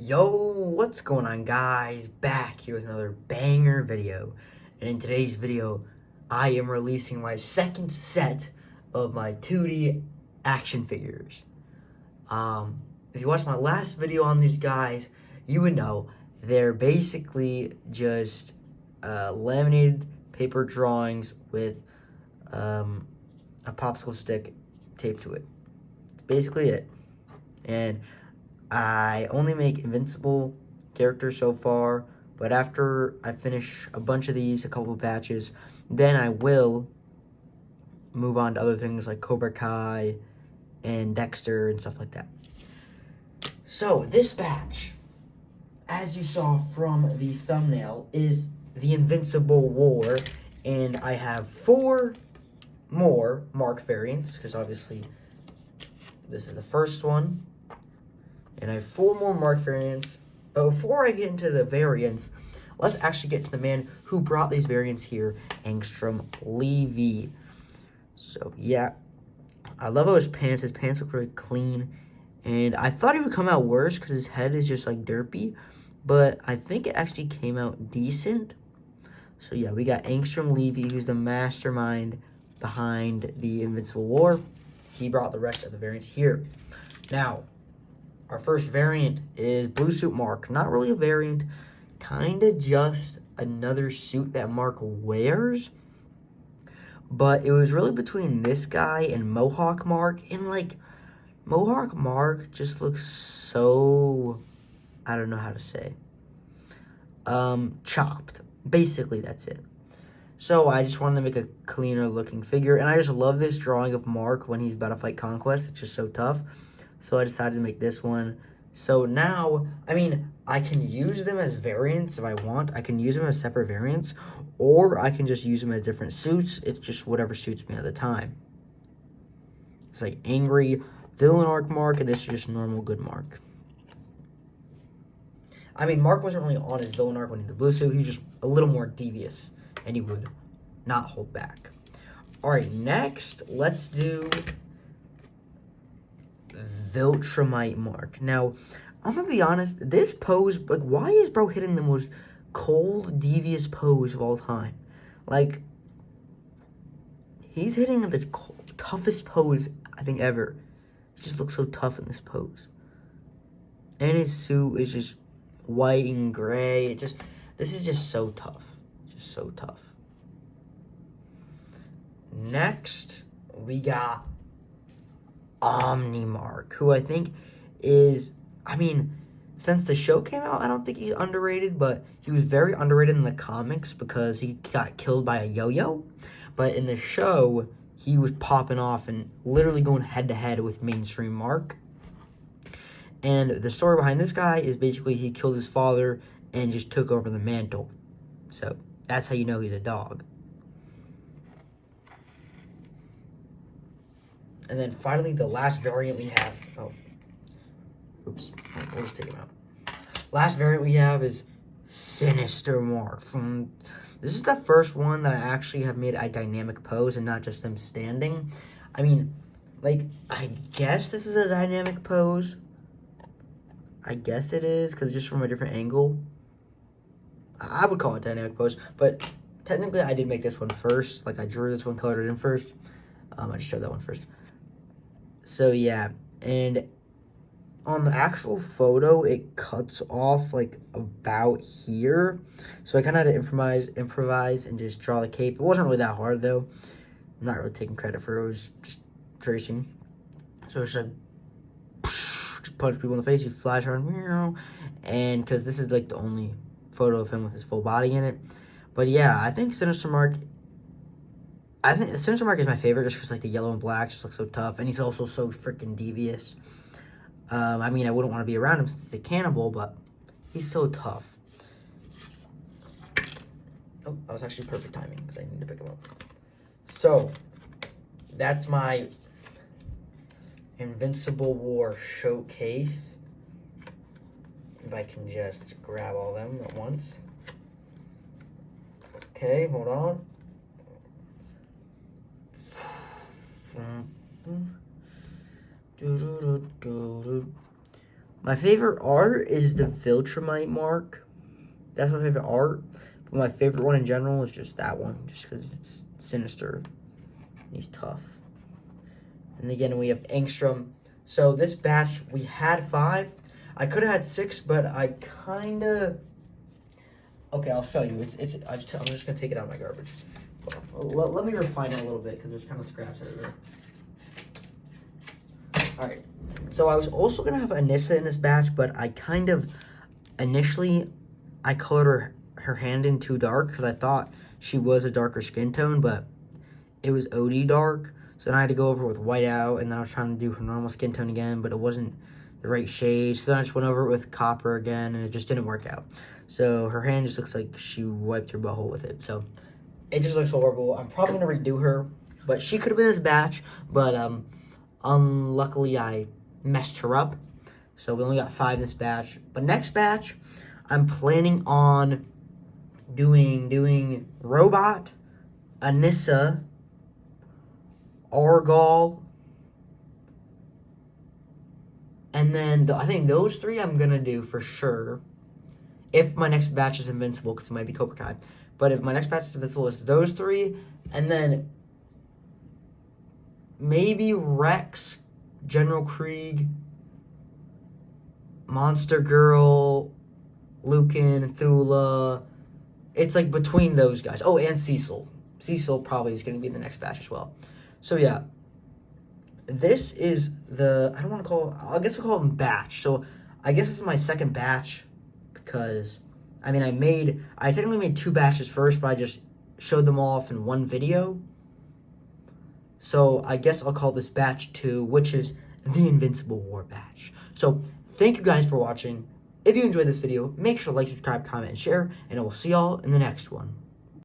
Yo, what's going on, guys? Back here with another banger video. And in today's video, I am releasing my second set of my 2D action figures. If you watched my last video on these guys, you would know they're basically just laminated paper drawings with a popsicle stick taped to it. That's basically it. And I only make Invincible characters so far, but after I finish a bunch of these, a couple of batches, then I will move on to other things like Cobra Kai and Dexter and stuff like that. So this batch, as you saw from the thumbnail, is the Invincible War, and I have 4 more Mark variants, because obviously this is the first one. And I have 4 more Mark variants. But before I get into the variants, let's actually get to the man who brought these variants here, Angstrom Levy. So, yeah. I love how his pants look really clean. And I thought he would come out worse because his head is just like derpy. But I think it actually came out decent. So, yeah, we got Angstrom Levy, who's the mastermind behind the Invincible War. He brought the rest of the variants here. Now, our first variant is Blue Suit Mark. Not really a variant, kind of just another suit that Mark wears. But it was really between this guy and Mohawk Mark. And, like, Mohawk Mark just looks so, I don't know how to say, chopped. Basically, that's it. So I just wanted to make a cleaner looking figure. And I just love this drawing of Mark when he's about to fight Conquest. It's just so tough. So I decided to make this one. So now, I mean, I can use them as variants if I want. I can use them as separate variants. Or I can just use them as different suits. It's just whatever suits me at the time. It's like Angry Villain Mark, and this is just normal good Mark. I mean, Mark wasn't really on his villain arc when he did the blue suit. He was just a little more devious. And he would not hold back. Alright, next, let's do Viltrumite Mark. Now, I'm gonna be honest, this pose, like, why is bro hitting the most cold, devious pose of all time? Like, he's hitting the toughest pose, I think, ever. He just looks so tough in this pose. And his suit is just white and gray. This is just so tough. Just so tough. Next, we got Omni-Mark, who I think is, I mean, since the show came out, I don't think he's underrated, but he was very underrated in the comics because he got killed by a yo-yo. But in the show, he was popping off and literally going head-to-head with mainstream Mark. And the story behind this guy is basically he killed his father and just took over the mantle. So that's how you know he's a dog. And then finally, the last variant we have. Oh, oops. We'll just take him out. Last variant we have is Sinister Mark. This is the first one that I actually have made a dynamic pose and not just them standing. I mean, like, I guess this is a dynamic pose. I guess it is, because it's just from a different angle. I would call it dynamic pose, but technically I did make this one first. Like, I drew this one, colored it in first. I just showed that one first. So, yeah, and on the actual photo, it cuts off, like, about here. So I kind of had to improvise and just draw the cape. It wasn't really that hard, though. I'm not really taking credit for it. It was just tracing. So it's like, just punch people in the face, he flies around, and because this is, like, the only photo of him with his full body in it. But, yeah, I think Sinister Mark is my favorite just because, like, the yellow and black just looks so tough. And he's also so freaking devious. I mean, I wouldn't want to be around him since he's a cannibal, but he's still tough. Oh, that was actually perfect timing because I need to pick him up. So, that's my Invincible War showcase. If I can just grab all of them at once. Okay, hold on. My favorite art is the Viltrumite Mark. That's my favorite art. But my favorite one in general is just that one, just because it's Sinister. He's tough. And again, we have Angstrom. So this batch, we had 5. I could have had 6, but I kind of... Okay, I'll show you. I'm just going to take it out of my garbage. Let me refine it a little bit, because there's kind of scratch everywhere. Alright. So I was also going to have Anissa in this batch, but I kind of... Initially, I colored her hand in too dark, because I thought she was a darker skin tone, but it was OD dark. So then I had to go over with whiteout, and then I was trying to do her normal skin tone again, but it wasn't the right shade. So then I just went over it with copper again, and it just didn't work out. So her hand just looks like she wiped her butthole with it. So it just looks horrible. I'm probably going to redo her, but she could have been this batch, but unluckily I messed her up. So we only got 5 this batch. But next batch, I'm planning on doing Robot, Anissa, Argyle, and then I think those 3 I'm going to do for sure. If my next batch is Invincible, because it might be Cobra Kai. But if my next batch is Invincible, it's those 3. And then maybe Rex, General Krieg, Monster Girl, Lucan, Thula. It's like between those guys. Oh, and Cecil. Cecil probably is going to be in the next batch as well. So yeah. This is the, I don't want to call, I guess I'll call them batch. So I guess this is my second batch. Because, I mean, I technically made 2 batches first, but I just showed them off in one video. So, I guess I'll call this batch 2, which is the Invincible War batch. So, thank you guys for watching. If you enjoyed this video, make sure to like, subscribe, comment, and share, and I will see y'all in the next one.